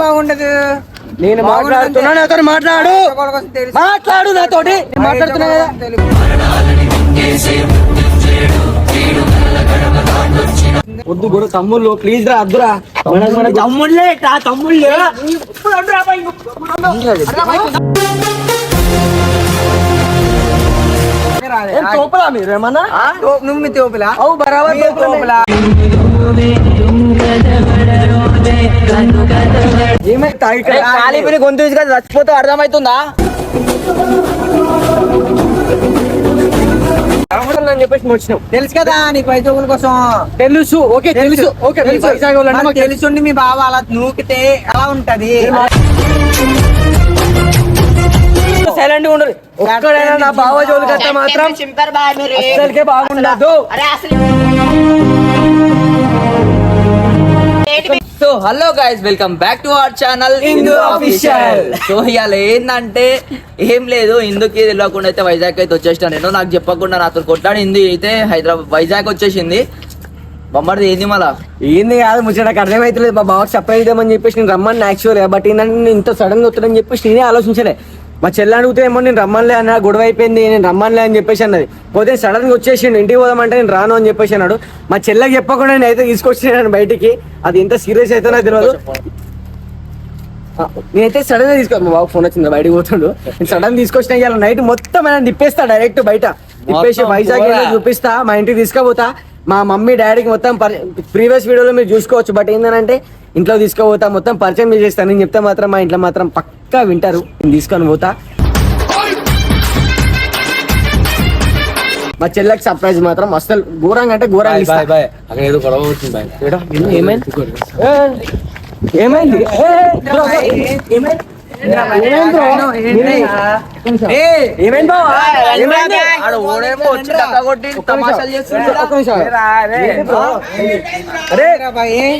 బాగుండదు. నేను మాట్లాడుతున్నా, నాతో మాట్లాడు నాతోటి మాట్లాడుతున్నా కదా. వద్దు గురు తమ్ముళ్ళు ప్లీజ్ రా, అద్దురా మన తమ్ముళ్ళే తమ్ముళ్ళు. తోపలా మీరు ఏమన్నా? నువ్వు తోపులా? అవు బరాబర్ తోపులా. గొంతు చచ్చిపోతే అర్థమవుతుందా చెప్పేసి వచ్చినాం. తెలుసు కదా నీకు వైజాగుల కోసం. తెలుసు ఓకే తెలుసు ఓకే తెలుసుండి మీ బావ అలా నూకితే ఎలా ఉంటది? సైలెంట్ గా ఉండరు. ఒక్కడైనా నా బావ జోలు కట్ట మాత్రం అసలుకే బాగుండదు. So hello guys, welcome back to our channel Hindu official. So ఇవాళ ఏంటంటే ఏం లేదు, హిందూకి తెలియకుండా అయితే వైజాగ్ అయితే వచ్చేసిన నేను. నాకు చెప్పకుండా నాతో కొట్లాడి హిందీ అయితే వైజాగ్ వచ్చేసింది. బొమ్మడిది ఏంది మళ్ళా? ఏంది కాదు ముచ్చట, నాకు అర్థమైతలేదు. మా బావకి సర్ప్రైజ్ ఇద్దామని చెప్పేసి నేను రమ్మని యాక్చువల్గా, బట్ ఏంటంటే నేను ఇంత సడన్ గా వస్తుందని చెప్పేసి నేనే ఆలోచించలే. మా చెల్లి అడిగితే ఏమో నేను రమ్మనిలే అన్న, గొడవ అయిపోయింది నేను రమ్మనిలే అని చెప్పేసి అన్నది. పోతే సడన్ గా వచ్చేసిండు, ఇంటికి పోదామంటే నేను రాను అని చెప్పేసి అన్నాడు. మా చెల్లెకి చెప్పకుండా నేను అయితే తీసుకొచ్చాను బయటికి. అది ఎంత సీరియస్ అయితే నాకు తెలియదు. నేనైతే సడన్ గా తీసుకో, మా బాబు ఫోన్ వచ్చింది బయటకు పోతుండు. నేను సడన్ తీసుకొచ్చిన ఇవాళ నైట్ మొత్తం ఆయన తిప్పేస్తా, డైరెక్ట్ బయట తిప్పేసి వైజాగ్ చూపిస్తా, మా ఇంటికి తీసుకుపోతా. మా మమ్మీ డాడీకి మొత్తం ప్రీవియస్ వీడియోలో మీరు చూసుకోవచ్చు. బట్ ఏంటంటే ఇంట్లో తీసుకుపోతా, మొత్తం పరిచయం చేస్తాను. నేను చెప్తే మాత్రం మా ఇంట్లో మాత్రం పక్కా వింటారు. నేను తీసుకొని పోతా. మా చెల్లెకి సర్ప్రైజ్ మాత్రం అసలు ఘోరంగా అంటే ఘోరంగా ఏమైంది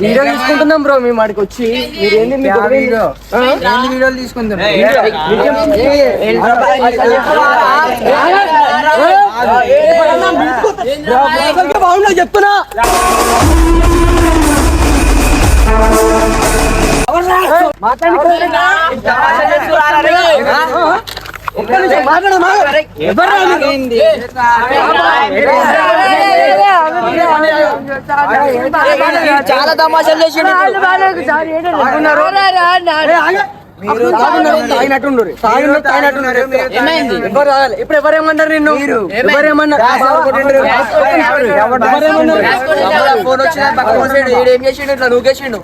వీడియో తీసుకుంటున్నాం బ్రో మేము వాడికి వచ్చి. మీరేంది వీడియోలు తీసుకుంటాం? బాగుండా చెప్తున్నా. చాలా తమాషాలు చేసి ఇప్పుడు ఎవరేమన్నారు నిన్ను? ఫోన్ వచ్చిన ఏం చేసిండు, ఇట్లా నూకేసిండు.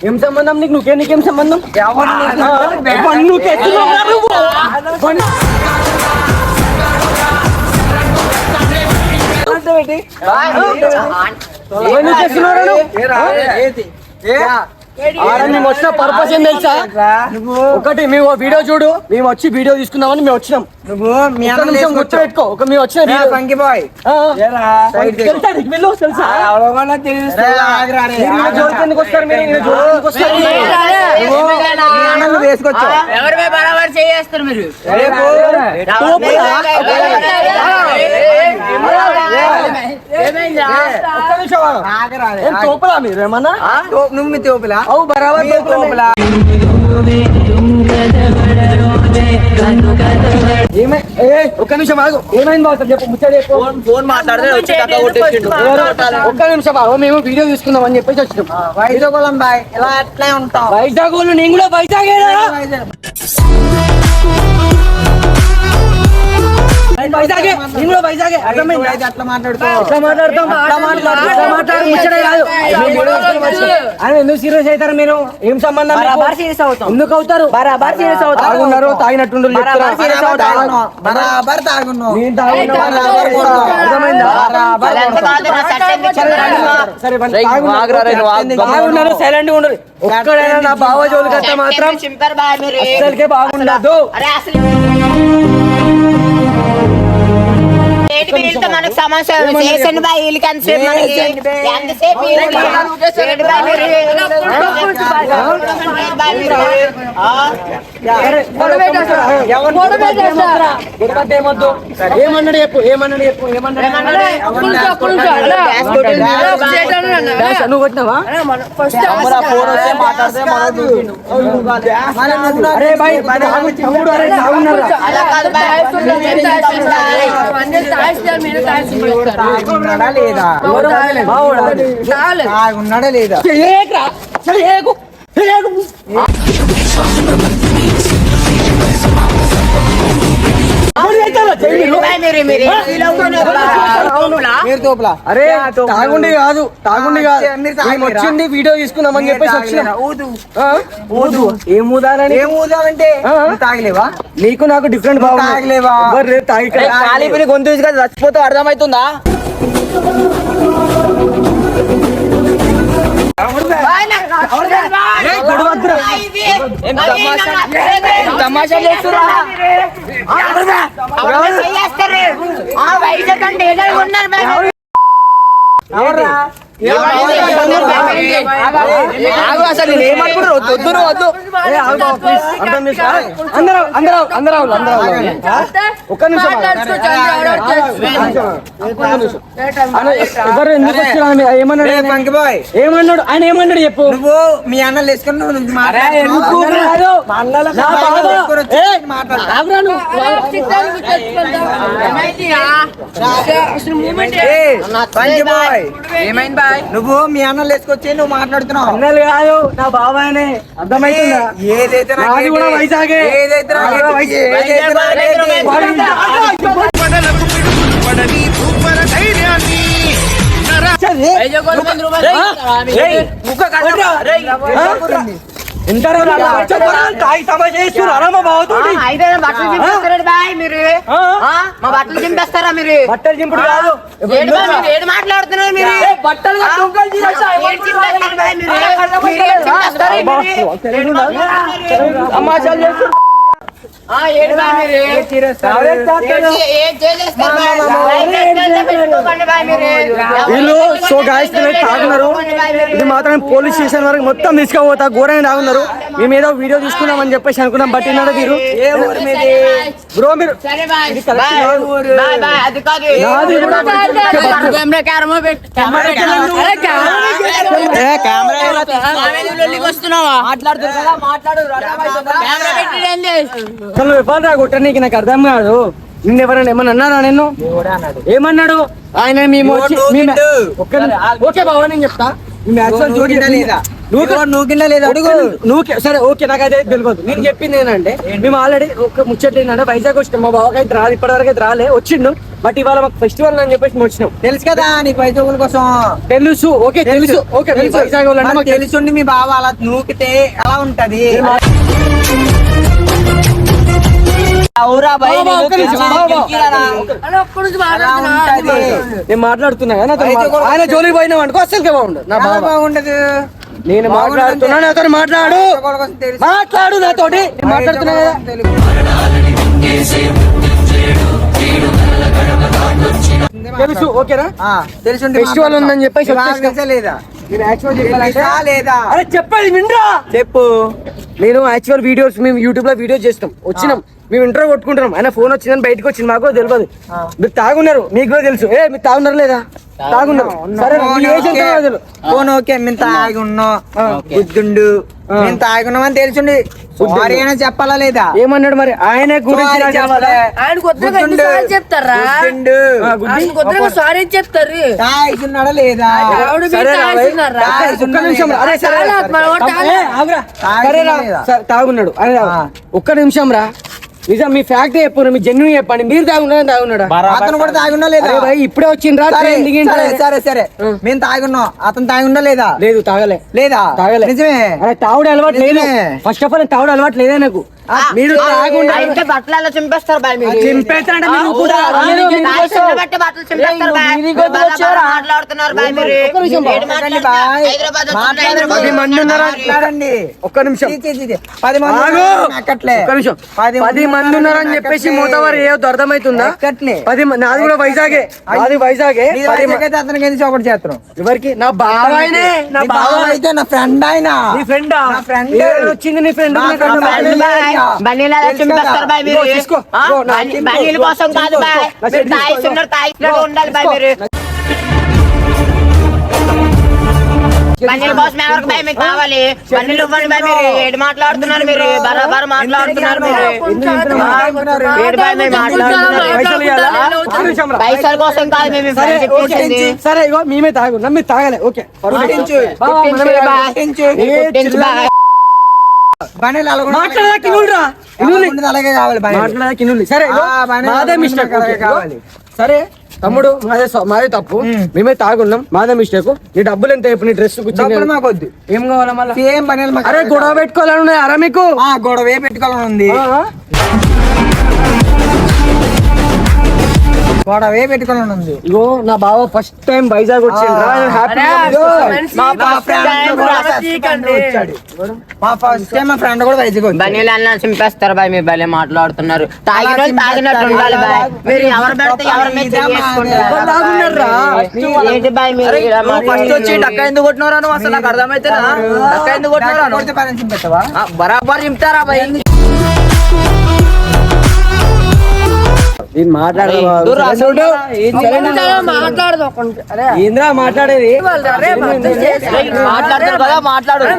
ఏం సంబంధం నీకు? నీకేం సంబంధం? మేము వచ్చిన పర్పస్ ఏం తెలుసా? ఒకటి మేము వీడియో చూడు, మేము వచ్చి వీడియో తీసుకుందామని మేము వచ్చినాం. గుర్తుపెట్టుకో, మేము వచ్చిన తోపలా మీరు ఏమన్నా? నువ్వు తోపులా? అవు బరాబర్ తోపులా. ఒక్క నిమిషం ఆగు, ఏమైంది బాగా చెప్పు, ముచ్చట చెప్పు. ఫోన్ మాట్లాడితే ఒక్క నిమిషం ఆగు, మేము వీడియో తీసుకుందాం అని చెప్పేసి వచ్చినాం. వైజాగ్ బాయ్ ఇలా అట్లే ఉంటాం. వైజాగ్ నేను కూడా వైజాగ్ అట్లా మాట్లాడుతాం. ఎందుకు సీరియస్ అవుతారు మీరు? ఏం సంబంధం? ఎందుకు అవుతారు? తాగున్నారు, తాగినట్టు సైలెంట్ గా ఉండరు. ఒక్కడైనా నా బావ జోలు కట్ట మాత్రం అసలుకే బాగుండదు. ఏంటి వీళ్ళతో మనకు సమస్య చేసండి బాయ్ వీళ్ళకి ఎంతసేపు మనకి ఎంతసేపు వీళ్ళకి? ఏంటి బాయ్ మీరు? ఏమన్నాడు చెప్పు ఏమన్నాడు చెప్పు నువ్వు కొట్టినావా అరే బాయ్ తమ్ముడు అరే తాగున్నారా తాగున్నాడా లేదా తాగున్నాడా లేదా మీరు తోపులా అరే తాగుండి కాదు మేము వచ్చింది వీడియో తీసుకుందామని చెప్పేసి వచ్చిన ఏం ఊదాలని ఏం ఊదాలంటే తాగలేవా నీకు నాకు డిఫరెంట్ తాగలేవా? కాలిపోయి గొంతు తీసుకొని చచ్చిపోతే అర్థమవుతుందా? తమాషా చేస్తున్నా అసలు ఏమనుకుంటారు? వద్దు వద్దు ఒక్క నిమిషం ఎవరు ఎందుకు వచ్చినా ఏమన్నాడు పంకిబాయ్ ఏమన్నాడు ఆయన ఏమన్నాడు చెప్పు నువ్వు మీ అన్నలు వేసుకుని నువ్వు ఏమైంది బాయ్? నువ్వు మీ అన్నలు వేసుకొచ్చి నువ్వు మాట్లాడుతున్నావు. అన్నలు కాదు నా బాబాయనే అర్థమైతుందా ఏదైతే నాది కూడా వైజాగే. ఏదైతే బట్టలు చింపేస్తారా మీరు? బట్టలు చింపుడు కాదు ఏడు మాట్లాడుతున్నారు మీరు? బట్టలు తమాషాలు చేస్తారు వీళ్ళు సో గాయస్ తాగున్నారు. ఇది మాత్రం పోలీస్ స్టేషన్ వరకు మొత్తం తీసుకుపోతా ఘోరంగా తాగున్నారు. మేము ఏదో వీడియో తీసుకున్నామని చెప్పేసి అనుకున్నాం. బట్ ఈనాడు మీరు బ్రో మీరు కొట్టడానికి నాకు అర్థం కాదు. నిన్న ఎవరైనా ఏమన్నా అన్నారా? నేను ఏమన్నాడు ఆయన? మేము ఓకే బాబా నేను చెప్తా. సరే ఓకే నాకు అదే తెలియదు. నేను చెప్పింది ఏంటంటే మేము ఆల్రెడీ ఒక ముచ్చట్లు ఏంటంటే వైజాగ్ వచ్చినాం. మా బావకి అయితే రాదు, ఇప్పటివరకు అయితే రాలే. వచ్చిండు బట్ ఇవాళ మాకు ఫెస్టివల్ అని చెప్పేసి మేము వచ్చినాం. తెలుసు కదా నీకు వైజాగ్ కోసం తెలుసు. ఓకే తెలుసు. ఓకే తెలుసు వైజాగ్ వాళ్ళు మాకు తెలుసుండి మీ బావ అలా నూకితే ఎలా ఉంటది? నేను మాట్లాడుతున్నా ఆయన జోలికి పోయినా అనుకో అసలు బాగుండదు. నా బావ బాగుండదు. నేను మాట్లాడుతున్నా నాతో మాట్లాడు నాతోటి మాట్లాడుతున్నా కదా. తెలుసు ఓకేనా? తెలుసు ఫెస్టివల్ ఉందని చెప్పేసి లేదా లేదా అరే చెప్పేది వినరా చెప్పు. నేను యాక్చువల్ వీడియోస్ మేము యూట్యూబ్ లో వీడియోస్ చేస్తాం. వచ్చినాం మేము ఇంటర్వ్యూ కొట్టుకుంటున్నాం. ఆయన ఫోన్ వచ్చిందని బయటకు వచ్చింది. మాకు తెలియదు. మీరు తాగున్నారు, మీకు కూడా తెలుసు. మీరు తాగున్నారు లేదా? తాగున్నారు. సరే ఫోన్ ఓకే మేము తాగి ఉన్నాం బుద్ధుండు మేము తాగి ఉన్నాం అని తెలుసుండి సారీ అయినా చెప్పాలా లేదా? ఏమన్నాడు మరి ఆయన గురించి చెప్తారా? సారీ చెప్తారు. తాగుతున్నాడా లేదా? ఒక్క నిమిషం తాగున్నాడు ఒక్క నిమిషం రా. నిజం మీ ఫ్యాక్ట్ చెప్పు, మీ జెన్యున్ చెప్పండి. మీరు తాగున్నాడా? అతను కూడా తాగున్నా లేదా? ఇప్పుడే వచ్చిండ్రా. సరే సరే మేము తాగున్నాం, అతను తాగుండా లేదా? లేదు తాగలే. లేదా? తాగలే. నిజమే. అరే తాగుడు అలవాటు లేదు. ఫస్ట్ ఆఫ్ ఆల్ తాగుడు అలవాటు లేదా నాకు. మీరు తాగుంటారు. అయితే బట్టలలో చింపేస్తారు బాయ్ మీరు. చింపేస్తారంటే మీరు కూడా తాగి చిన్నబట్టే బట్టలు చింపేస్తారు బాయ్. బరాబర్ మాట్లాడుతున్నారు బాయ్ మీరు. ఏడు మాట్లాడుతున్నారు. హైదరాబాద్ వస్తున్నారు, హైదరాబాద్ 10 మంది ఉన్నారా? మాట్లాడండి. ఒక్క నిమిషం 10 మంది ఆగు. ఎక్కట్లే. ఒక్క నిమిషం 10 మంది ఉన్నారని చెప్పేసి మూతవారు ఏదో అర్థమవుతుందా? ఎక్కట్లే. 10 మంది. నాది కూడా వైజాగే. నాది వైజాగే. నీ వైజాగ్ అతనికి ఎందుకు సపోర్ట్ చేస్తున్నాం? ఎవరికి? నా బావాయనే. నా నీ బావ బావ అయితే నా ఫ్రెండ్ ఆయన. నీ ఫ్రెండా? నా friend. వచ్చింది నీ ఫ్రెండ్. నా friend. బనీలలో చింపేస్తారు బాయ్ మీరు. తీసుకో. బనీల కోసం కాదు బాయ్. మీరు తాగిస్తున్నారు, తాగిస్తున్నారు ఉండాలి బాయ్ మీరు. బనీల కోసం ఎవరికి బాయ్ మీకు కావాలి? బనీలు ఇవ్వండి బాయ్ మీరు. ఏడు మాట్లాడుతున్నారు మీరు. బరాబర్ మాట్లాడుతున్నారు మీరు. ఏడు బాయ్ మీరు మాట్లాడుతున్నారు. పైసలు ఇవ్వాలా? ఒక్క నిమిషం రా. పైసల కోసం కాదు మేము సరే, ఫ్రెండ్షిప్ ఓకే. చేసింది. సరే ఇగో మేమే తాగున్నాం, మీరు తాగలే. ఓకే పుట్టించు. బావ, మనమే తాగాలి. పుట్టించు బాయ్. బనీలు అలాగ మాట్లాడదా కినులురా? కినులు ఉండదు, అలాగే కావాలి బనీలు. మాట్లాడదా కినులు? సరే ఇగో, బనీలు మాదే మిస్టేక్. అలాగే కావాలి. సరే తమ్ముడు, మాదే తప్పు. మేమే తాగున్నాం, మాదే మిస్టేక్. నీ డబ్బులు ఎంత? ఇప్పుడు నీ డ్రెస్ డబ్బులు మాకు వద్దు. ఏం కావాలా మళ్ళీ? సేమ్ బనీలు మాకు అరే గొడవ పెట్టుకోవాలని ఉన్నాయి అరా మీకు? గొడవే పెట్టుకోవాలని ఉంది. గొడవే పెట్టుకోవాలని ఉంది. ఇగో నా బావ ఫస్ట్ టైం వైజాగ్ వచ్చిండ్రా. మా ఫస్ట్ టైం మా ఫ్రెండ్ కూడా వైజాగ్ వచ్చాడు. బనీలు అన్న చింపేస్తారు బాయ్. మీరు భలే మాట్లాడుతున్నారు. తాగిన వాళ్ళు తాగినట్టు ఉండాలి బాయ్. మీరు ఎవరు పెడితే ఎవరి మీద చేసుకుంటారు? ఏంటి బాయ్ మీరు ఇలా ఫస్ట్ మాట్లాడుతున్నారు? వచ్చి డక్క ఎందుకు కొట్టినవరా నువ్వు? అసలు నాకు అర్థమైతేనా? డక్క ఎందుకు కొట్టినవరా నువ్వు? కొడితే పని చింపేస్తావా? బరాబర్ చింపుతారా భయ్? నేను ఏంద్రా మాట్లాడేది? మాట్లాడతారు కదా, మాట్లాడు. అరే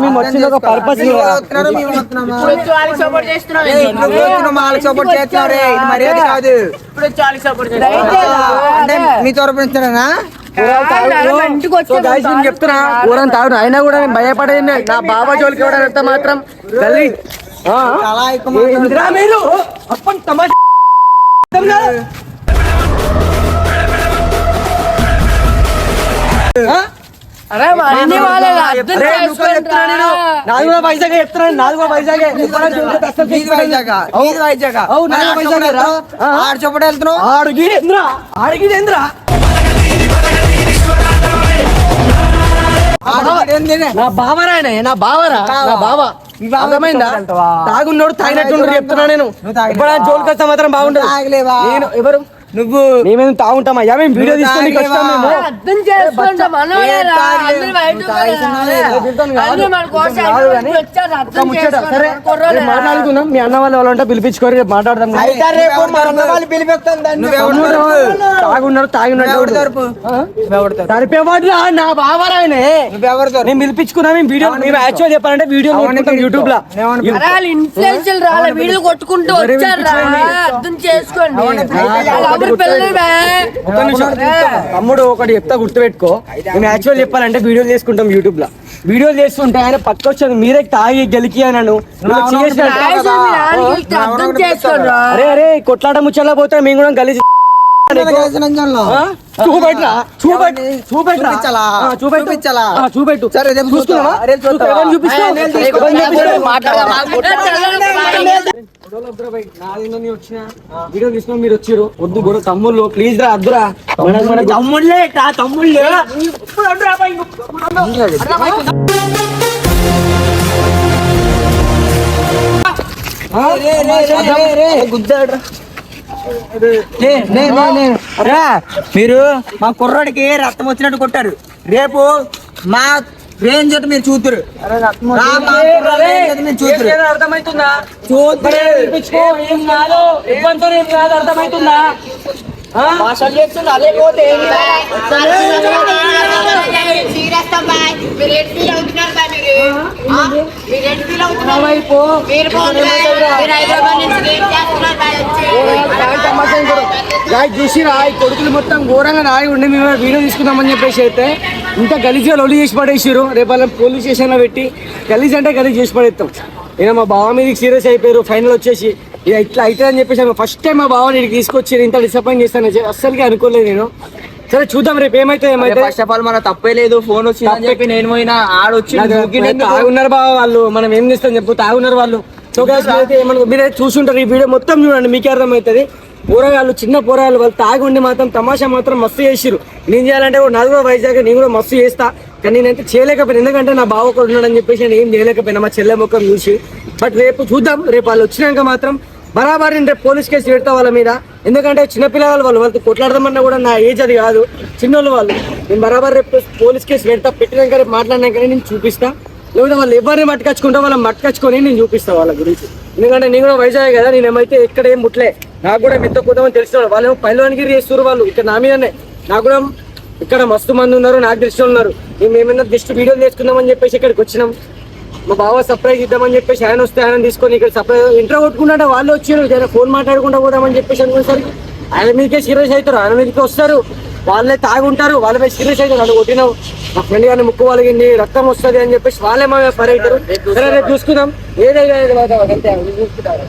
మేము వచ్చింది ఒక పర్పస్. మీరు వస్తున్నారు, మేము వస్తున్నామా? ఇప్పుడు వచ్చి వాళ్ళకి సపోర్ట్ చేస్తున్నాం. ఏయ్, ఇప్పుడు వస్తున్నాం, వాళ్ళకి సపోర్ట్ చేస్తున్నారు రే. ఇది మర్యాద కాదు. ఇప్పుడు వచ్చి వాళ్ళకి సపోర్ట్ చేస్తున్నాం. అంటే మీ తరపు నుంచేనా? చెప్తున్నా ఊరం తాడు. అయినా కూడా నేను భయపడేది. నా బాబా జోలికి ఎవడంత మాత్రం గల్లీ. చాలా ఎక్కువ ఏందిరా మీరు? అప్పటి తమాషా నాది కూడా వైజాగ్ చెప్తున్నాను. నాది కూడా వైజాగే. ఇది వైజాగ్. ఇది వైజాగ్. అవును, నాది వైజాగే రా. ఆడ చూపటి వెళ్తున్నావు. ఆడిగిదేంద్రా? ఆడిగిదేంద్రా? నా బావరానే. నా బావరా. నా బావ. అర్థమైందా? తాగున్నాడు తాగినట్టు చెప్తున్నా నేను. ఇప్పుడు జోలికి వస్తే మాత్రం బాగుండదు. తాగలేవా? నేను ఎవరు? నువ్వు మేమేం తాగుంటామయ్యా? మేము వీడియో తీసుకొని మాట్లాడుకుందాం. మీ అన్న వాళ్ళు వాళ్ళంటే పిలిపించుకోరు, రేపు మాట్లాడదాం. తాగున్నాడు తాగినట్టు తరిపేవాడు నా బావరాయనే. నేను పిలిపించుకున్నా. మేము వీడియో మేము యాక్చువల్ చెప్పాలంటే వీడియో యూట్యూబ్ లో వీడియో కొట్టుకుంటూ వచ్చారు. అర్థం చేసుకోండి. తమ్ముడు ఒకటి చెప్తా, గుర్తుపెట్టుకో. మేము యాక్చువల్ చెప్పాలంటే వీడియోలు చేసుకుంటాం యూట్యూబ్ లో. వీడియోలు చేస్తుంటే ఆయన పట్టుకొచ్చాను, మీరే తాగి గెలికి అన్నాను. అర్థం చేసుకోండి. అరే అరే కొట్లాట ముచ్చల్లా పోతే మేము కూడా గలీజ్ చూపెట్రా. చూపెట్టు. సరే, రేపు చూస్తావా? రేపు చూస్తావా? వీడియో తీసుకుని మీరు వచ్చారు. వద్దు కూడా తమ్ముళ్ళు, ప్లీజ్ రా. అద్దురా మన తమ్ముళ్ళే. తమ్ముళ్ళే మీరు మా కుర్రాడికి రక్తం వచ్చినట్టు కొట్టారు. రేపు మా రేంజ్ తోటి మీరు చూతురు. అర్థమవుతుందా? చూతురు. ఏం కాదు, ఇబ్బందితో ఏం కాదు. అర్థమవుతుందా? చూసిరా ఈ కొడుకులు మొత్తం ఘోరంగా రాయి ఉండి మేము వీడియో తీసుకుందామని చెప్పేసి అయితే ఇంకా గలీజ్గా లొల్లి చేసి పడేసారు. రేపు వాళ్ళ పోలీస్ స్టేషన్లో పెట్టి గలీజ్ అంటే గలీజ్ చేసి పడేస్తాం. నేను మా బావ మీదకి సీరియస్ అయిపోయారు. ఫైనల్ వచ్చేసి ఇది ఇట్లా అవుతుంది అని చెప్పేసి ఫస్ట్ టైం మా బావ నేను తీసుకొచ్చి ఇంత డిసప్పాయింట్ చేస్తాను అస్సలుగా అనుకోలేదు నేను. సరే చూద్దాం రేపు ఏమైతే ఏమైతే. ఫస్ట్ ఆఫ్ ఆల్ మన తప్పే లేదు, ఫోన్ వచ్చింది అని చెప్పి నేను పోయినా ఆడొచ్చి తాగున్నారు బావ వాళ్ళు, మనం ఏం చేస్తాం చెప్పు, తాగున్నారు వాళ్ళు. సో guys, మీరైతే ఏమనుకో, మీరే చూసుంటారు ఈ వీడియో మొత్తం చూడండి, మీకే అర్థమవుతుంది. పోరగాళ్ళు చిన్న పోరగాళ్ళు వాళ్ళు తాగి ఉండి మాత్రం తమాషా మాత్రం మస్తు చేసిరు. నేను చేయాలంటే నాది కూడా వైజాగ్, నేను కూడా మస్తు చేస్తా, కానీ నేనైతే చేయలేకపోయినా, ఎందుకంటే నా బావ ఒకడు ఉన్నాడని చెప్పేసి నేను ఏం చేయలేకపోయినా మా చెల్లె ముఖం చూసి. బట్ రేపు చూద్దాం, రేపు వాళ్ళు వచ్చినాక మాత్రం బరాబర్ నేను రేపు పోలీస్ కేసు పెడతా వాళ్ళ మీద. ఎందుకంటే చిన్నపిల్లలు వాళ్ళతో కొట్లాడదామన్నా కూడా నా ఏజ్ అది కాదు, చిన్నోళ్ళు వాళ్ళు. నేను బరాబర్ రేపు పోలీస్ కేసు పెడతా, పెట్టినాక రేపు మాట్లాడినాకనే నేను చూపిస్తా. లేకపోతే వాళ్ళు ఎవరిని మట్టుకచ్చుకుంటా వాళ్ళని మట్టుకచ్చుకొని నేను చూపిస్తా వాళ్ళ గురించి. ఎందుకంటే నేను కూడా వైజాగ్ కదా, నేనేమైతే ఇక్కడ ఏం ముట్లే, నాకు కూడా మెత్త కూదామని తెలిసిన వాళ్ళు పైలోనికి చేస్తున్నారు వాళ్ళు ఇక్కడ నా మీదనే. నాకు కూడా ఇక్కడ మస్తు మంది ఉన్నారు, నాకు తెలిసిన ఉన్నారు. మేము ఏమైనా జస్ట్ వీడియోలు చేసుకుందామని చెప్పేసి ఇక్కడికి వచ్చినాం. మా బావ సర్ప్రైజ్ ఇద్దామని చెప్పేసి ఆయన వస్తే ఆయన తీసుకొని ఇక్కడ సర్ప్రైజ్ ఇంట్లో కొట్టుకుంటే వాళ్ళు వచ్చారు, ఫోన్ మాట్లాడుకుంటూ పోదామని చెప్పేసి అనుకునేసరికి ఆయన మీదకే సీరియస్ అవుతారు, ఆయన మీదకి వస్తారు, వాళ్ళే తాగి ఉంటారు, వాళ్ళ మీద సీరియస్ అవుతారు. వాళ్ళు కొట్టినావు మా ఫ్రెండ్ గారిని ముక్కు వాళ్ళకి రక్తం వస్తుంది అని చెప్పేసి వాళ్ళే మా పరి అవుతారు. సరే రేపు చూసుకుందాం, ఏదైనా చూసుకుంటారు.